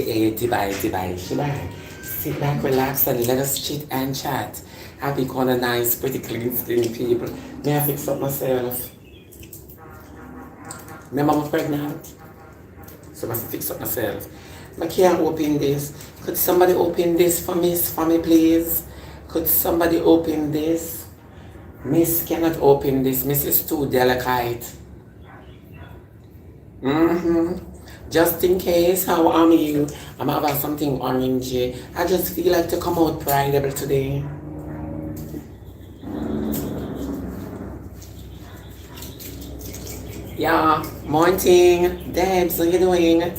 Dubai. Sit back, relax, and let us chit and chat. Happy corner nice, pretty clean skin people. May I fix up myself? Remember I'm pregnant? So I must fix up myself. I can't open this. Could somebody open this for me, please? Could somebody open this? Miss cannot open this. Miss is too delicate. Just in case, how are you? I'm about something orangey. I just feel like to come out pridable today. Yeah, morning. Debs, how you doing?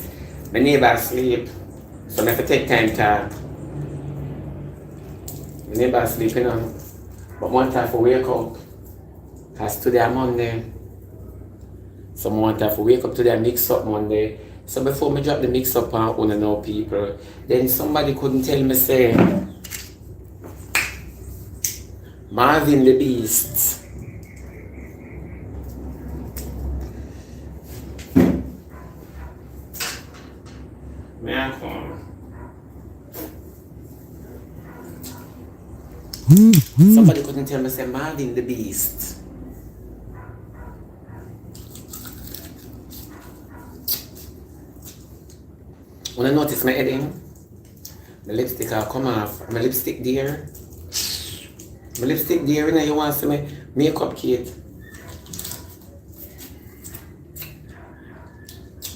My neighbor asleep, so I have to take time to. My neighbor asleep, you know. But one time for wake up, because today I'm Monday. So one time for wake up today, I mix up Monday. So before me drop the mix up on one know people, then somebody couldn't tell me say Marvin the Beast. Somebody couldn't tell me say Marvin the Beast. When I notice my heading, my lipstick will come off. My lipstick there. My lipstick there, and you want to see my makeup kit.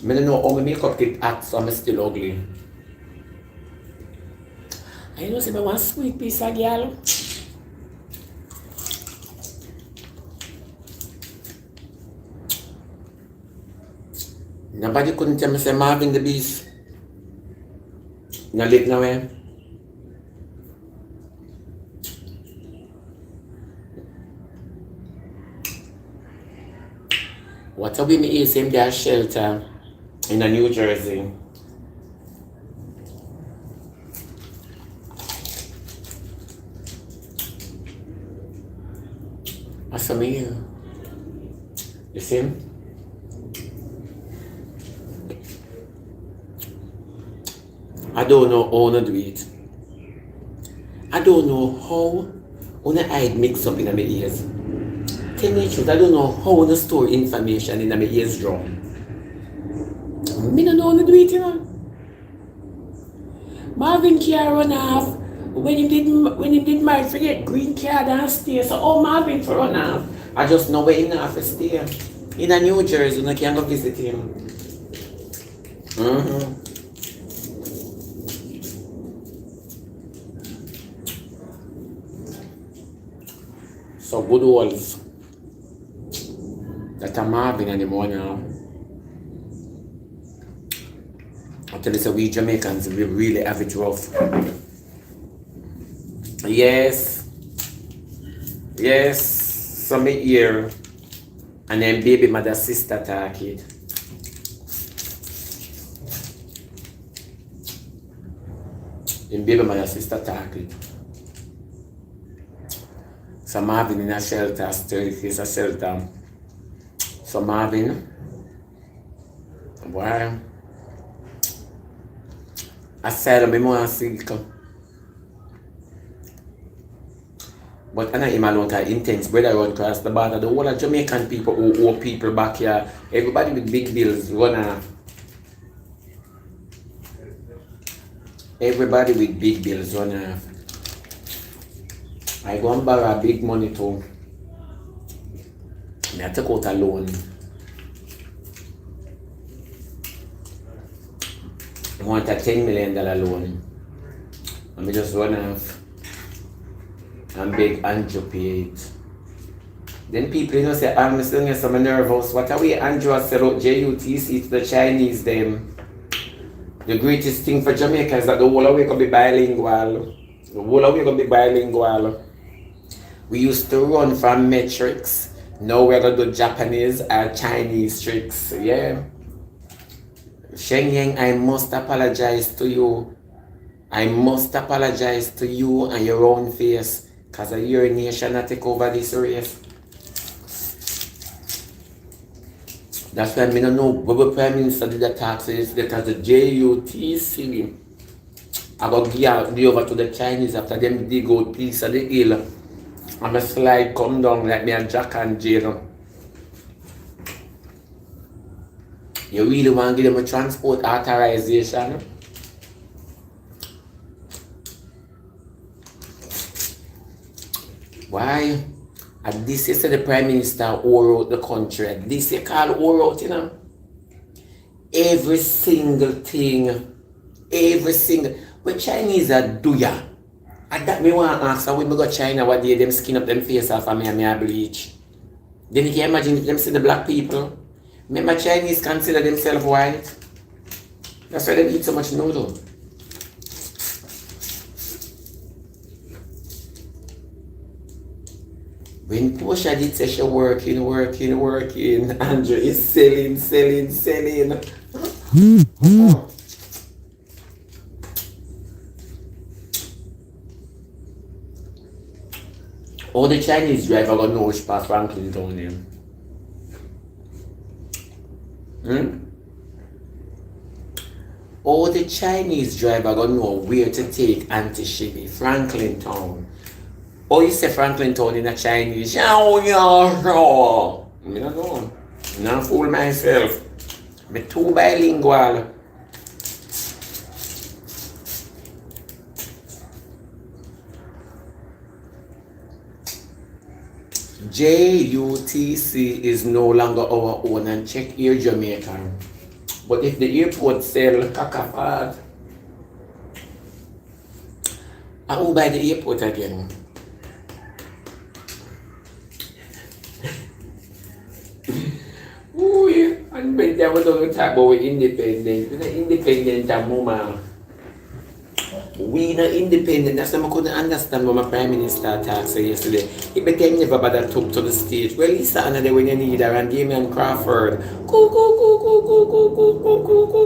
I don't know how my makeup kit acts, so I'm still ugly. I know see my one sweet piece of girl. Nobody couldn't tell me say Marvin the Beast. No lip no way. What a women is in their shelter in New Jersey. What's for me? You see? I don't know how to do it. I don't know how I hide mix up in my ears. Tell me the truth, I don't know how to store information in my ears drum. I don't know how to do it, you know. Marvin can't run off when he did my forget green card and stay. So Marvin for run off. I just know where he not to stay. In a New Jersey, I can't go visit him. So good ones that are Marvin anymore now. I tell you, so we Jamaicans, we really have it rough. Yes. So me here. And then baby mother sister talk it. And baby mother sister talk it. So Marvin in a shelter, still is a shelter. So Marvin, boy, I said I'm more sick. But I know him alone because intense brother run across the border. The whole of Jamaican people who owe people back here, everybody with big bills run off. Everybody with big bills run off. I go and borrow big money too. I take out a loan. I want a $10 million loan. And I just run off and beg Andrew pay it. Then people say, I'm still getting some nervous. What are we Andrew sell out JUTC to the Chinese them? The greatest thing for Jamaica is that the whole of we can be bilingual. The whole of we can be bilingual. We used to run from metrics. Now we're going to do Japanese or Chinese tricks. Yeah. Sheng Yang, I must apologize to you. I must apologize to you and your own face. Because of your nation that take over this race. That's why I don't know what Prime Minister did the tax yesterday because the JUTC I got give over to the Chinese after them dig out piece of the hill. And a slide come down like me and Jack and Jane. You really want to give them a transport authorization? Why? And this is the Prime Minister wore out the country. This you call wore out, you know? Every single thing. Every single. What Chinese are do ya? And that me want to ask her when we go to China what day them skin up them face off and me a bleach. Then you can imagine if them see the black people. Remember Chinese consider themselves white. That's why they eat so much noodle. When Portia did say she working, Andrew is selling. All the Chinese driver got no pass Franklin Town here. All the Chinese driver got know where to take anti-Shibi, Franklin Town. Oh, you say Franklin Town in a Chinese? I don't know. I don't fool myself. I'm too bilingual. JUTC is no longer our own and check Air Jamaica. But if the airport sell cacafad, I will buy the airport again. Ooh, yeah. And when they were talking about independent, we're not independent at moment. We not independent. That's why I couldn't understand what my Prime Minister talked yesterday. He became never bother took to the stage. Well, Lisa another when you need her and Damien Crawford. Go.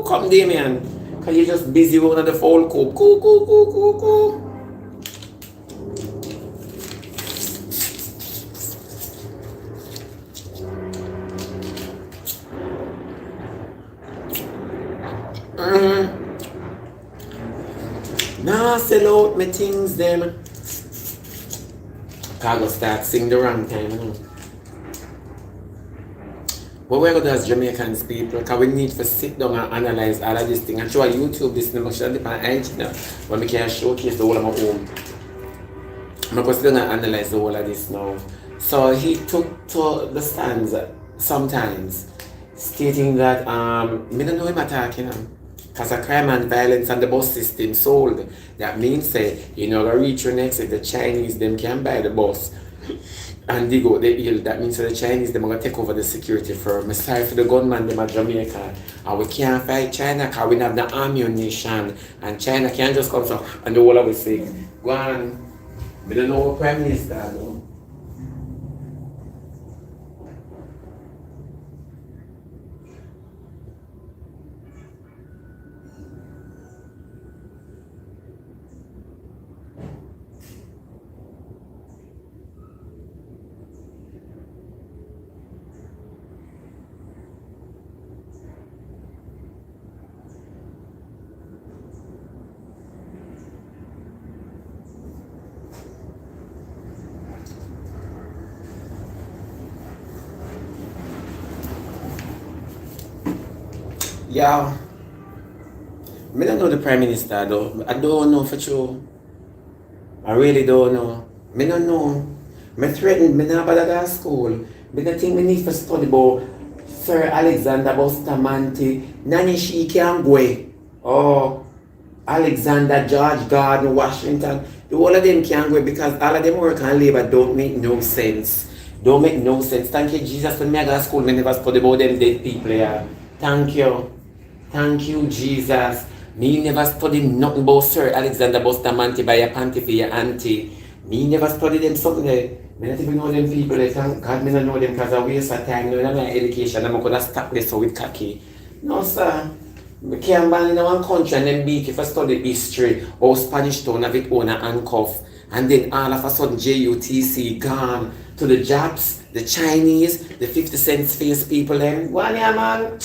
Come Damien. Cause you're just busy with another phone call. Go. Now sell out my things them. Cause I start sing the wrong time, you know. What we're going to do as Jamaicans people, because we need to sit down and analyze all of this thing. And show on YouTube this number should depend on IG now. When we can showcase the whole of my home. I'm going to sit down and analyze the whole of this now. So he took to the stands sometimes, stating that I don't know him attacking him. Because of crime and violence and the bus system sold. That means you know gonna reach your next the Chinese them can buy the bus and they go the hill. That means the Chinese them are gonna take over the security firm. I'm sorry for the gunman them at Jamaica. And we can't fight China because we don't have the ammunition and China can't just come so and the whole of us say, go on. We don't know what Prime Minister though. Yeah, I don't know the Prime Minister though. I don't know for sure. I really don't know. I don't know. I threatened, I not bother go to school. I don't think I need to study about Sir Alexander Bustamante. Nani she can go. Oh, Alexander, George Gordon, Washington. The whole of them can go because all of them work and labor don't make no sense. Don't make no sense. Thank you, Jesus. When I go to school, I never study about them dead people here. Thank you. Thank you, Jesus. Me never studied nothing about Sir Alexander Bustamante by your panty for your auntie. Me never studied them something there. I don't even know them people. Thank God I don't know them because I waste of time. You know my education. I'm going to stop this with khaki. No, sir. I can't ban in one country and then beat if I study history or Spanish town of it own a handcuff. And then all of a sudden JUTC gone. to the Japs, the Chinese, the 50 cents face people them. Go on here, man.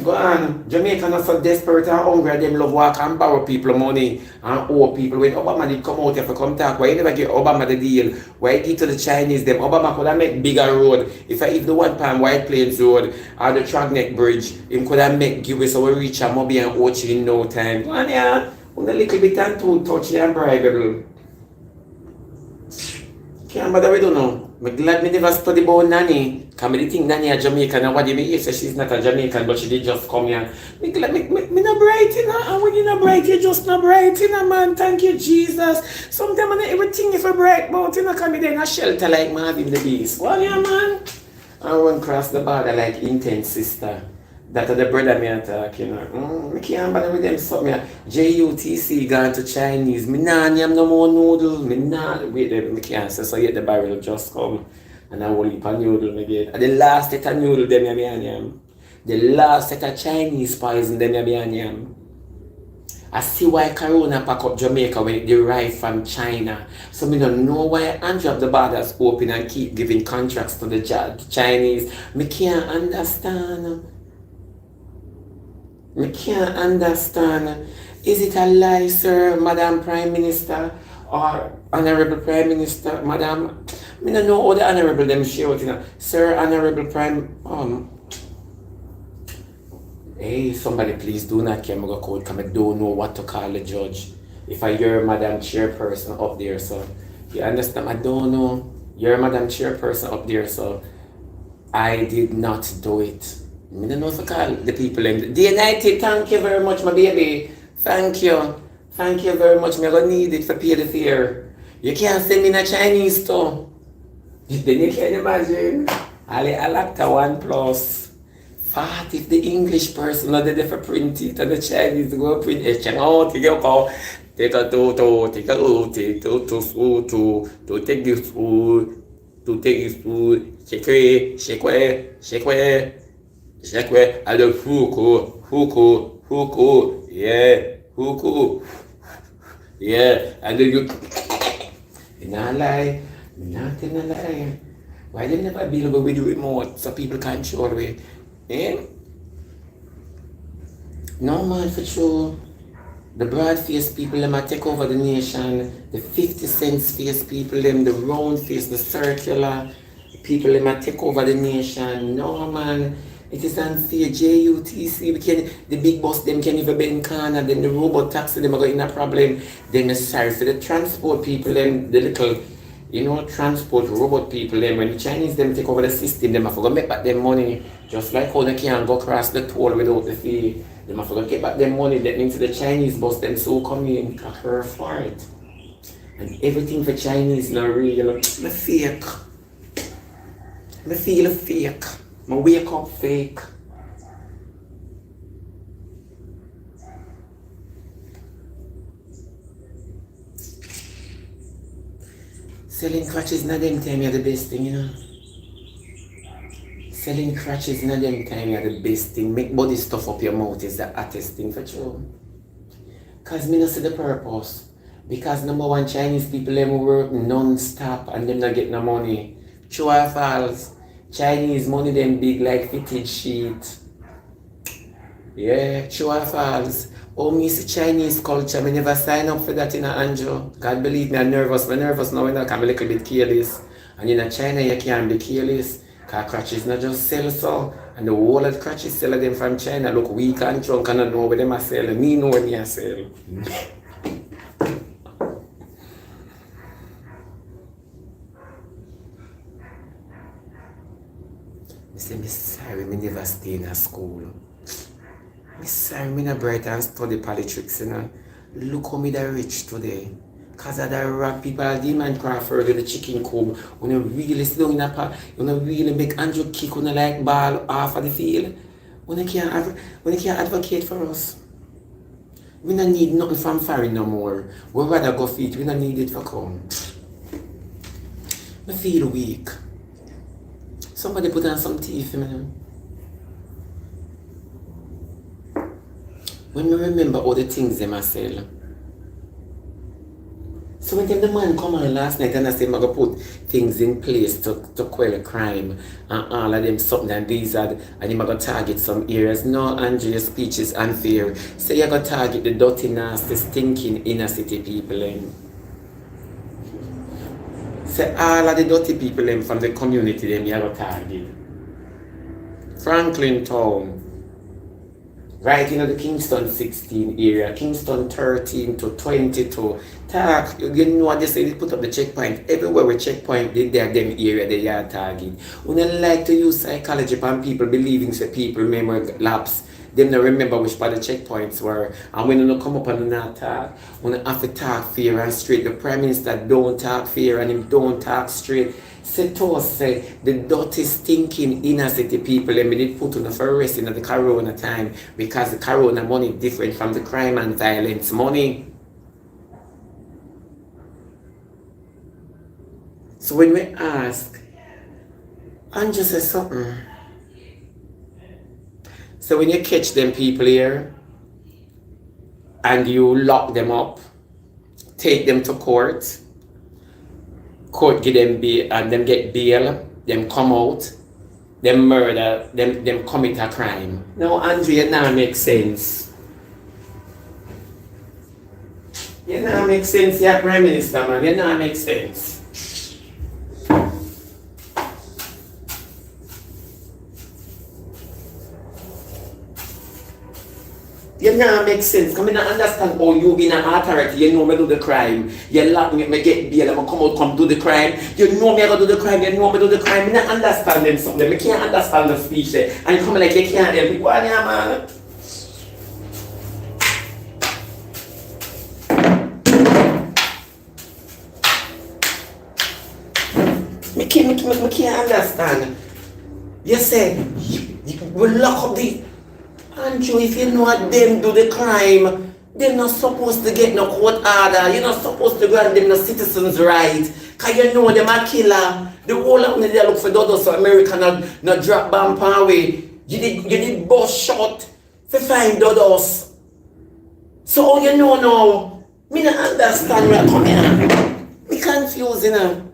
Go on. Jamaica not so desperate and hungry. Them love walk and borrow people money and owe people. When Obama did come out here for come talk, why you never give Obama the deal? Why give to the Chinese them? Obama could have make bigger road. If the one time White Plains Road or the Trogneck Bridge, him could have make give us so we reach a Moby and Ochi in no time. Go on here. On a little bit and too touchy and bribable. Can't bother we don't know. I'm glad me never study about Nanny. Because I think Nanny a Jamaican and what do you say she's not a Jamaican but she did just come here. Me glad me not bright in her. And when you're not bright, you're just not bright in her, man. Thank you, Jesus. Sometimes I not everything if I bright but you know come in a shelter like Marvin the Beast. What yeah, man? I run cross the border like intense sister. That are the brother me attack, you know. I can't bother with them something. JUTC gone to Chinese. Me nah yam no more noodles. Me nah wait them. Me can't say so yet the barrel just come. And I will heap a noodle me get. And the last set of noodle them yam. The last set of Chinese poison them yam. I see why Corona pack up Jamaica when it derived from China. So me don't know why Andrew have the borders open and keep giving contracts to the Chinese. Me can't understand. I can't understand. Is it a lie, sir, Madam Prime Minister or Honorable Prime Minister, Madam? I don't know how the Honorable them shout, you know. Sir, Honorable Prime. Hey, somebody please do not care. I'm going to call because I don't know what to call the judge. If I hear Madam Chairperson up there, so you understand? I don't know. You're Madam Chairperson up there, so I did not do it. I don't know if I call the people in the United. Thank you very much, my baby. Thank you. Thank you very much. I'm going to need it for pay the fare. You can't send me in a Chinese store. Then you can imagine. I'll like to 1 plus. Fat if the English person not there for print it and the Chinese go print it. Take a call. Take a take a take to take this food. To take this food. Shake away. I do huku, yeah, huku, yeah, and then you, not lie, nothing a lie. Why they never be able to do it more so people can't show away, eh? No man for sure. The broad-faced people, them a take over the nation. The 50 cents face people, them the round face, the circular people, them a take over the nation. No man. It is unfair. JUTC, the big boss, them can even bend corner, then the robot taxi, them are going in a problem. Then the sorry for the transport people, them, the little, transport robot people, them, when the Chinese, them take over the system, them have to make back their money. Just like how they can't go across the toll without the fee. Them have to get back their money. That means the Chinese boss, them so come in, her for it. And everything for Chinese now real, me fake. Me feel fake. I wake up fake. Selling crutches not them time you're the best thing, you know. Selling crutches not them time you're the best thing. Make body stuff up your mouth is the hottest thing for sure. Cause me not see the purpose. Because number one, Chinese people them work non-stop and them not get no money. True or false? Chinese money them big like fitted sheet. Yeah, true or false? Oh, me see Chinese culture, me never sign up for that in a Anjo. God believe me, I'm nervous now, you know, I'm a little bit careless. And in China, you can't be careless. Because crutches not just sell so. And the whole of the crutches sell them from China. Look weak and drunk and I know where them are selling. Me know where me are selling. I say, I'm sorry, I never stay in a school. I'm sorry, I'm not bright and study politics, you know. Look how me the rich today. Because of the rock people, demand Crawford with the chicken coop. When you really sit down in a pot, you know, really make Andrew kick on the like ball off of the field. When you can't advocate for us. We don't need nothing from foreign no more. We rather go feet, we don't need it for come. I feel weak. Somebody put on some tea for me. When me remember all the things them I sell. So when the man come on last night and I say I'm gonna put things in place to quell crime and all of them something and these are and I'm gonna target some areas. No, Andrew, your speech is unfair. Say you're gonna target the dirty, nasty, stinking inner city people. Say all of the dirty people from the community them you're gonna target. Franklin Town. Right in the Kingston 16 area, Kingston 13 to 22. Talk, you know what they say, they put up the checkpoint. Everywhere we checkpoint, they are them area they are target. We don't like to use psychology upon people believing that people memory lapse. Them don't remember which part the checkpoints were. And when you come up and not talk, when you have to talk fair and straight. The Prime Minister don't talk fair and him don't talk straight. Say to us, say, the dirty, stinking inner city people, they did put on for arrest in the corona time because the corona money is different from the crime and violence money. So when we ask, and just say something. So when you catch them people here and you lock them up, take them to court give them bail and them get bail, them come out, them murder, them commit a crime. Now, Andrea, now makes sense. You now make sense, you're Prime Minister, man. You now make sense. You now make sense. Come in and understand how you being an authority, you know me do the crime. You lock me get bail, I'm come out, come do the crime. You know me I go do the crime, you know me do the crime. I don't understand them something. I can't understand the speech there. And you come like you can't help me. Go on here, man. I can't understand. You say, we lock up the... Andrew, if you know what them do the crime, they're not supposed to get no court order. You're not supposed to grant them no citizens' right. Because you know them a killer. The whole of them they look for those so America not drop bomb away. You did bust shot to find those. So you know now, me not understand where I come here. Me confused, you know.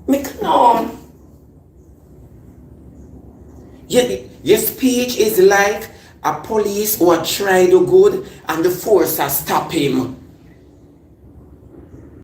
Me no. Your speech is like a police who are trying to do good and the force has stopped him.